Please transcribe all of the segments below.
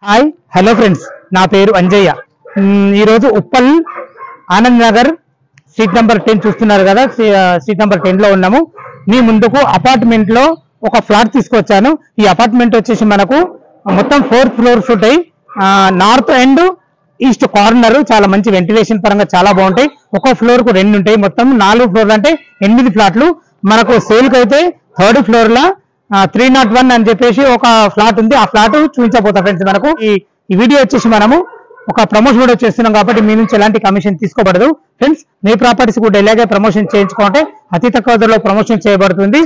Hi hello friends, నా పేరు అంజయ్య. ఈరోజు ఉప్పల్ ఆనంద్ నగర్ స్ట్రీట్ నెంబర్ 10 చూస్తున్నారు కదా. స్ట్రీట్ నెంబర్ 10 లో ఉన్నాము. మీ ముందుకు అపార్ట్మెంట్ లో ఒక ఫ్లాట్ తీసుకొచ్చాను. ఈ అపార్ట్మెంట్ వచ్చేసి మనకు మొత్తం 4 ఫ్లోర్స్ ఉంటాయి. నార్త్ అండ్ ఈస్ట్ కార్నర్ చాలా మంచి వెంటిలేషన్ పరంగా చాలా బాగుంటాయి. ఒక ఫ్లోర్ కు 2 ఉంటాయి. మొత్తం 4 ఫ్లోర్లు అంటే 8 ఫ్లాట్లు మనకు సేల్ కి అయితే 3rd ఫ్లోర్ లా 301 అని చెప్పేసి ఒక ఫ్లాట్ ఉంది. ఆ ఫ్లాట్ చూపించబోతా ఫ్రెండ్స్. మనకు ఈ వీడియో వచ్చేసి మనము ఒక ప్రమోషన్ వీడియో చేస్తున్నాం కాబట్టి మీ నుంచి ఎలాంటి కమిషన్ తీసుకోబడదు ఫ్రెండ్స్. మీ ప్రాపర్టీస్ కూడా ఇలాగే ప్రమోషన్ చేయించుకుంటే అతి తక్కువ ధరలో ప్రమోషన్ చేయబడుతుంది.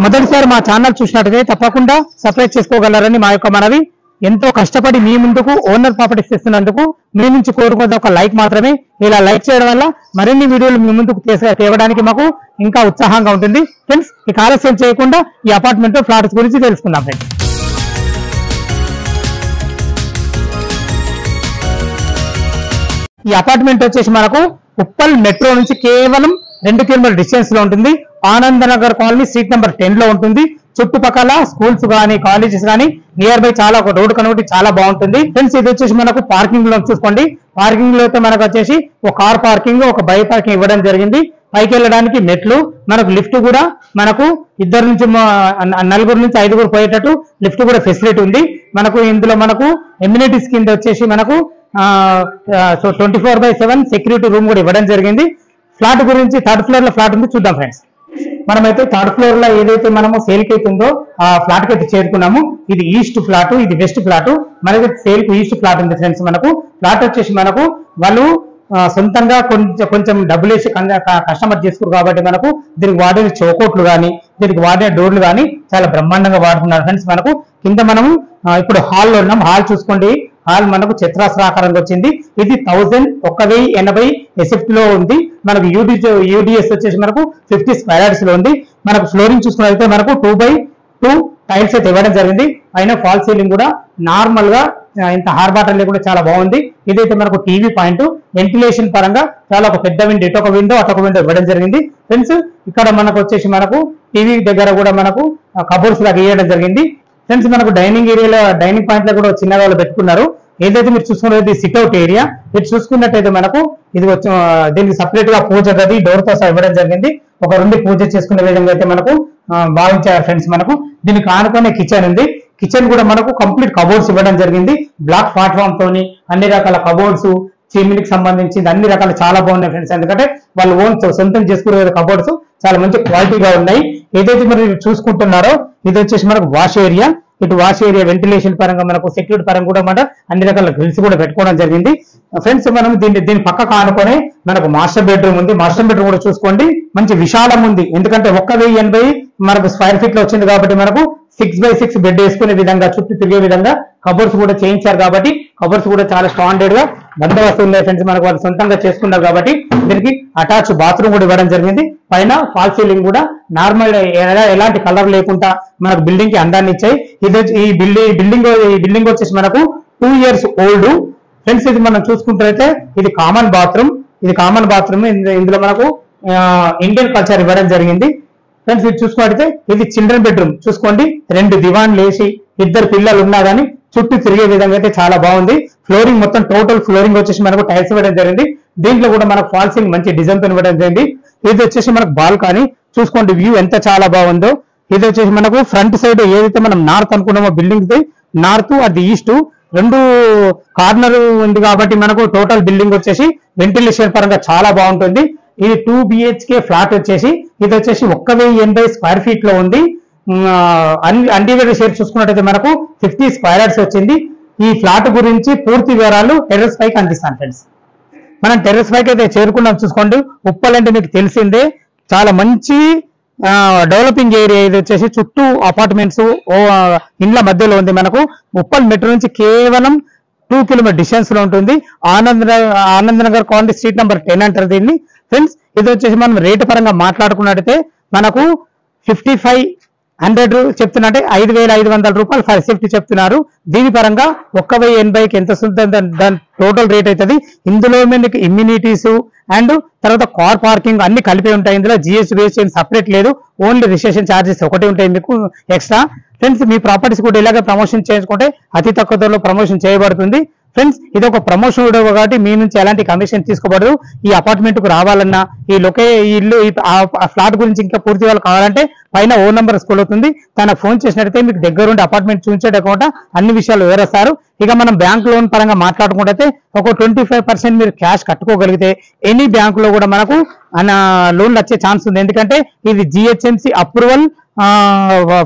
మొదటిసారి మా ఛానల్ చూసినట్టయితే తప్పకుండా సబ్స్క్రైబ్ చేసుకోగలరని మా యొక్క మనవి. ఎంతో కష్టపడి మీ ముందుకు ఓనర్ ప్రాపర్టీస్ ఇస్తున్నందుకు మీ నుంచి కోరుకునే ఒక లైక్ మాత్రమే. ఇలా లైక్ చేయడం వల్ల మరిన్ని వీడియోలు మీ ముందుకు తేవడానికి మాకు ఇంకా ఉత్సాహంగా ఉంటుంది ఫ్రెండ్స్. ఇక ఆలస్యం చేయకుండా ఈ అపార్ట్మెంట్ ఫ్లాట్స్ గురించి తెలుసుకుందాం ఫ్రెండ్స్. ఈ అపార్ట్మెంట్ వచ్చేసి మనకు ఉప్పల్ మెట్రో నుంచి కేవలం 2 కిలోమీటర్ల డిస్టెన్స్ లో ఉంటుంది. Anand Nagar colony street number 10 లో ఉంటుంది. చుట్టుపక్కల స్కూల్స్ గానీ కాలేజెస్ గానీ నియర్ బై చాలా ఒక రోడ్ కనబడి చాలా బాగుంటుంది ఫ్రెండ్స్. ఇది వచ్చేసి మనకు పార్కింగ్ లో చూసుకోండి. పార్కింగ్ లో అయితే మనకు వచ్చేసి ఒక కార్ పార్కింగ్, ఒక బైక్ పార్కింగ్ ఇవ్వడం జరిగింది. పైకి వెళ్ళడానికి మెట్లు, మనకు లిఫ్ట్ కూడా మనకు 2 నుంచి 4 నుంచి 5 పోయేటట్టు లిఫ్ట్ కూడా ఫెసిలిటీ ఉంది. మనకు ఇందులో మనకు ఎమ్యూనిటీస్ కింద వచ్చేసి మనకు 24/7 సెక్యూరిటీ రూమ్ కూడా ఇవ్వడం జరిగింది. ఫ్లాట్ గురించి 3rd ఫ్లోర్ లో ఫ్లాట్ ఉంది, చూద్దాం ఫ్రెండ్స్. మనమైతే 3rd ఫ్లోర్ లో ఏదైతే మనము సేల్ కి అవుతుందో ఆ ఫ్లాట్ కి అయితే చేరుకున్నాము. ఇది ఈస్ట్ ఫ్లాట్, ఇది వెస్ట్ ఫ్లాట్. మనకి సేల్ కు ఈస్ట్ ఫ్లాట్ ఉంది ఫ్రెండ్స్. మనకు ఫ్లాట్ వచ్చేసి మనకు వాళ్ళు సొంతంగా కొంచెం డబ్బులు వేసి కస్టమర్ చేసుకున్నారు కాబట్టి మనకు దీనికి వాడిన చౌకోట్లు కానీ దీనికి వాడిన డోర్లు కానీ చాలా బ్రహ్మాండంగా వాడుతున్నారు ఫ్రెండ్స్. మనకు కింద మనము ఇప్పుడు హాల్లో ఉన్నాం. హాల్ చూసుకోండి. హాల్ మనకు చతురస్రాకారంగా వచ్చింది. ఇది 1080 ఎస్ఎఫ్టీ లో ఉంది. మనకు యూడిఎస్ వచ్చేసి మనకు 50 స్క్వేర్ యార్డ్స్ లో ఉంది. మనకు ఫ్లోరింగ్ చూసుకున్నట్లయితే మనకు 2x2 టైల్స్ అయితే ఇవ్వడం జరిగింది. పైన ఫాల్ సీలింగ్ కూడా నార్మల్ గా ఇంత హార్బాటర్ కూడా చాలా బాగుంది. ఇదైతే మనకు టీవీ పాయింట్. వెంటిలేషన్ పరంగా చాలా ఒక పెద్ద విండో, ఇటొక విండో అటొక విండో ఇవ్వడం జరిగింది ఫ్రెండ్స్. ఇక్కడ మనకు వచ్చేసి మనకు టీవీ దగ్గర కూడా మనకు కబోర్డ్స్ లాగా వేయడం జరిగింది ఫ్రెండ్స్. మనకు డైనింగ్ ఏరియాలో డైనింగ్ పాయింట్ లో కూడా చిన్నగా వాళ్ళు పెట్టుకున్నారు. ఏదైతే మీరు చూసుకున్నది సిట్అవుట్ ఏరియా. మీరు చూసుకున్నట్టయితే మనకు ఇది వచ్చి దీనికి సపరేట్ గా పూజ గది డోర్ తో ఇవ్వడం జరిగింది. ఒక 2 పూజ చేసుకునే విధంగా అయితే మనకు భావించారు ఫ్రెండ్స్. మనకు దీనికి ఆనుకునే కిచెన్ ఉంది. కిచెన్ కూడా మనకు కంప్లీట్ కబోర్డ్స్ ఇవ్వడం జరిగింది. బ్లాక్ ప్లాట్ఫామ్ తోని అన్ని రకాల కబోర్డ్స్, చిమ్మినికి సంబంధించి అన్ని రకాలు చాలా బాగున్నాయి ఫ్రెండ్స్. ఎందుకంటే వాళ్ళు సొంతం చేసుకునే కబోర్డ్స్ చాలా మంచి క్వాలిటీగా ఉన్నాయి. ఏదైతే మీరు చూసుకుంటున్నారో ఇది వచ్చేసి మనకు వాష్ ఏరియా. ఇటు వాష్ ఏరియా వెంటిలేషన్ పరంగా మనకు సెక్యూరిటీ పరంగా కూడా మన అన్ని రకాల గ్రిల్స్ కూడా పెట్టుకోవడం జరిగింది ఫ్రెండ్స్. మనం దీని పక్కకు ఆనుకొని మనకు మాస్టర్ బెడ్రూమ్ ఉంది. మాస్టర్ బెడ్రూమ్ కూడా చూసుకోండి, మంచి విశాలం ఉంది. ఎందుకంటే 1080 మనకు స్క్వేర్ ఫీట్ లో వచ్చింది కాబట్టి మనకు 6x6 బెడ్ వేసుకునే విధంగా చుట్టూ తిరిగే విధంగా కబోర్డ్స్ కూడా చేయించారు కాబట్టి కబోర్డ్స్ కూడా చాలా స్టాండర్డ్ గా బందోబస్తు ఉన్నాయి ఫ్రెండ్స్. మనకు వాళ్ళు సొంతంగా చేసుకున్నారు కాబట్టి దీనికి అటాచ్ బాత్రూమ్ కూడా ఇవ్వడం జరిగింది. పైన ఫాల్ సీలింగ్ కూడా నార్మల్ ఎలాంటి కలర్ లేకుండా మనకు బిల్డింగ్ కి అందాన్ని ఇచ్చాయి. ఈ బిల్డింగ్ వచ్చేసి మనకు 2 years ఓల్డ్ ఫ్రెండ్స్. ఇది మనం చూసుకుంటే ఇది కామన్ బాత్రూమ్. ఇది కామన్ బాత్రూమ్. ఇందులో మనకు ఇండియన్ కల్చర్ ఇవ్వడం జరిగింది ఫ్రెండ్స్. ఇది చూసుకుంటే ఇది చిల్డ్రన్ బెడ్రూమ్. చూసుకోండి, 2 దివాన్లు వేసి 2 పిల్లలు ఉన్నా కానీ చుట్టూ తిరిగే విధంగా అయితే చాలా బాగుంది. ఫ్లోరింగ్ మొత్తం టోటల్ ఫ్లోరింగ్ వచ్చేసి మనకు టైల్స్ ఇవ్వడం జరిగింది. దీంట్లో కూడా మనకు ఫాల్ సీలింగ్ మంచి డిజైన్ తో ఇవ్వడం జరిగింది. ఇది వచ్చేసి మనకు బాల్కనీ. చూసుకోండి వ్యూ ఎంత చాలా బాగుందో. ఇది వచ్చేసి మనకు ఫ్రంట్ సైడ్ ఏదైతే మనం నార్త్ అనుకున్నామో బిల్డింగ్ నార్త్ అది ఈస్ట్ 2 కార్నర్ ఉంది కాబట్టి మనకు టోటల్ బిల్డింగ్ వచ్చేసి వెంటిలేషన్ పరంగా చాలా బాగుంటుంది. ఇది 2 BHK ఫ్లాట్ వచ్చేసి ఇది వచ్చేసి 1080 స్క్వేర్ ఫీట్ లో ఉంది. అన్డివైడెడ్ షేర్ చూసుకున్నట్టయితే మనకు 50 స్క్వేర్ యార్డ్స్ వచ్చింది. ఈ ఫ్లాట్ గురించి పూర్తి వివరాలు టెర్రస్ పైకి అందిస్తాను ఫ్రెండ్స్. మనం టెర్రస్ పైకి అయితే చేరుకున్నాం. చూసుకోండి, ఉప్పల్ అంటే మీకు తెలిసిందే చాలా మంచి డెవలపింగ్ ఏరియా. ఇది వచ్చేసి చుట్టూ అపార్ట్మెంట్స్ ఇండ్ల మధ్యలో ఉంది. మనకు ఉప్పల్ మెట్రో నుంచి కేవలం 2 కిలోమీటర్ డిస్టెన్స్ లో ఉంటుంది. Anand Nagar colony street number 10 అంటారు దీన్ని ఫ్రెండ్స్. ఇది వచ్చేసి మనం రేటు పరంగా మాట్లాడుకున్నట్టయితే మనకు 5500 చెప్తున్నట్టే 5500 రూపాయలు ఫర్ సేఫ్టీ చెప్తున్నారు. దీని పరంగా 1080కి ఎంత దాని టోటల్ రేట్ అవుతుంది. ఇందులో మీకు ఇమ్యూనిటీస్ అండ్ తర్వాత కార్ పార్కింగ్ అన్ని కలిపి ఉంటాయి. ఇందులో జిఎస్టీ వేస్ట్ సపరేట్ లేదు. ఓన్లీ రిజిస్ట్రేషన్ ఛార్జెస్ ఒకటి ఉంటాయి మీకు ఎక్స్ట్రా ఫ్రెండ్స్ మీ ప్రాపర్టీస్ కూడా ఇలాగే ప్రమోషన్ చేసుకుంటే అతి తక్కువ ధరలో ప్రమోషన్ చేయబడుతుంది. ఫ్రెండ్స్ ఇది ఒక ప్రమోషన్ వీడియో కాబట్టి మీ నుంచి ఎలాంటి కమిషన్ తీసుకోబడదు. ఈ అపార్ట్మెంట్ కు రావాలన్నా ఈ ఇల్లు ఆ ఫ్లాట్ గురించి ఇంకా పూర్తి వాళ్ళు కావాలంటే పైన ఓ నెంబర్ స్కూల్ అవుతుంది, తనకు ఫోన్ చేసినట్టయితే మీకు దగ్గరుండి అపార్ట్మెంట్ చూపించేటకుండా అన్ని విషయాలు వివరిస్తారు. ఇక మనం బ్యాంక్ లోన్ పరంగా మాట్లాడుకుంటే ఒక 25% మీరు క్యాష్ కట్టుకోగలిగితే ఎనీ బ్యాంక్ లో కూడా మనకు లోన్లు వచ్చే ఛాన్స్ ఉంది. ఎందుకంటే ఇది జిహెచ్ఎంసి అప్రూవల్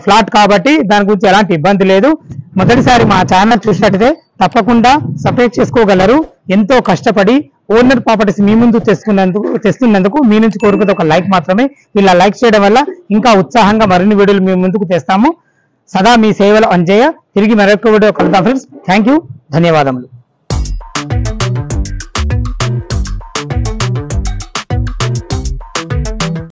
ఫ్లాట్ కాబట్టి దాని గురించి ఎలాంటి ఇబ్బంది లేదు. మొదటిసారి మా ఛానల్ చూసినట్టయితే తప్పకుండా సబ్స్క్రైబ్ చేసుకోగలరు. ఎంతో కష్టపడి ఓనర్ ప్రాపర్టీస్ మీ ముందు తెస్తున్నందుకు మీ నుంచి కోరుకునే ఒక లైక్ మాత్రమే. ఇలా లైక్ చేయడం వల్ల ఇంకా ఉత్సాహంగా మరిన్ని వీడియోలు మీ ముందుకు తెస్తాము. సదా మీ సేవలు అంజయ్య. తిరిగి మరొక వీడియో కలుద్దాం ఫ్రెండ్స్. థ్యాంక్ యూ, ధన్యవాదములు.